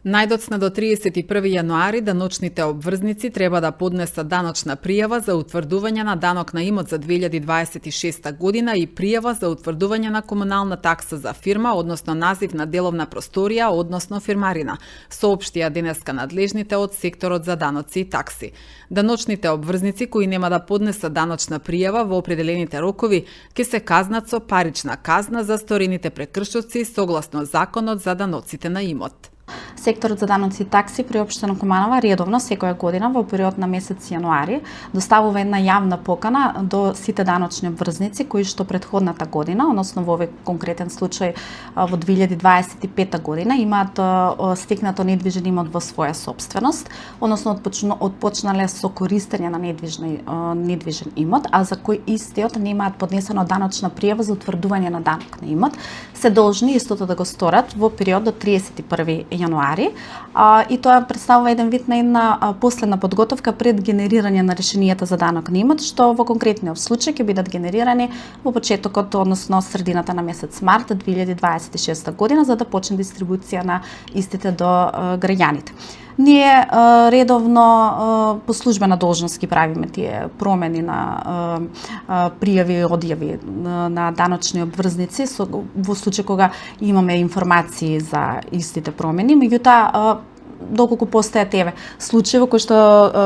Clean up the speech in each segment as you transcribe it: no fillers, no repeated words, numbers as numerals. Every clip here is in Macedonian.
Најдоцна до 31 јануари даночните обврзници треба да поднесат даночна пријава за утврдување на данок на имот за 2026 година и пријава за утврдување на комунална такса за фирма, односно назив на деловна просторија, односно фирмарина, соопштија денеска надлежните од секторот за даноци и такси. Даночните обврзници кои нема да поднесат даночна пријава во определените рокови ќе се казнат со парична казна за сторените прекршоци согласно Законот за даноците на имот. Секторот за даноци и такси при општина Куманова редовно секоја година во период на месец јануари доставува една јавна покана до сите даночни обврзници кои што претходната година, односно во овој конкретен случај во 2025 година имаат стекнато недвижен имот во своја сопственост, односно отпочнале со користење на недвижен имот, а за кој истиот немаат поднесено даночна пријава за утврдување на данок на имот, се должни истото да го сторат во период до 31 јануари, и тоа представува еден вид на една последна подготовка пред генерирање на решенијата за данок на имот, што во конкретниот случај ќе бидат генерирани во почетокот, односно средината на месец март 2026 година, за да почне дистрибуција на истите до граѓаните. Ние редовно по службена должност ги правиме тие промени на пријави и одјави на даночни обврзници во случај кога имаме информации за истите промени, меѓутоа доколку постојат случаи во кои што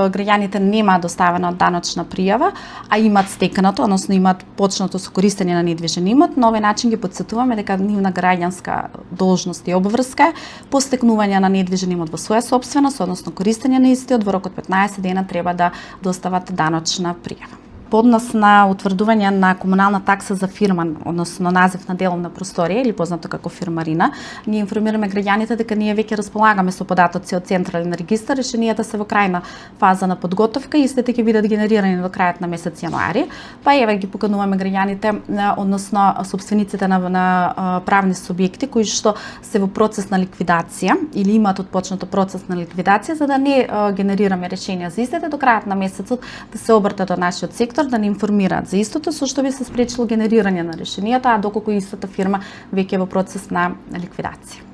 граѓаните нема доставена даночна пријава, а имаат стекнато, односно имаат почнато со користење на недвижен имот, на овој начин ги потсетуваме дека нивна граѓанска должност и обврска по стекнување на недвижен имот во своја сопственост, односно користење на истиот во рок од 15 дена треба да достават даночна пријава. Поднос на утврдување на комунална такса за фирма, односно назив на деловна просторија или познато како фирмарина, ние информираме граѓаните дека ние веќе располагаме со податоци од централен регистар, решенијата се во крајна фаза на подготовка и истите ќе бидат генерирани до крајот на месец јануари. Па еве ги покануваме граѓаните, односно собствениците на правни субјекти кои што се во процес на ликвидација или имаат отпочнато процес на ликвидација, за да не генерираме решенија за истите до крајот на месецот, да се обртат до нашиот сектор да не информираат за истото, со што би се спречило генерирање на решенијата, а доколку истата фирма веќе е во процес на ликвидација.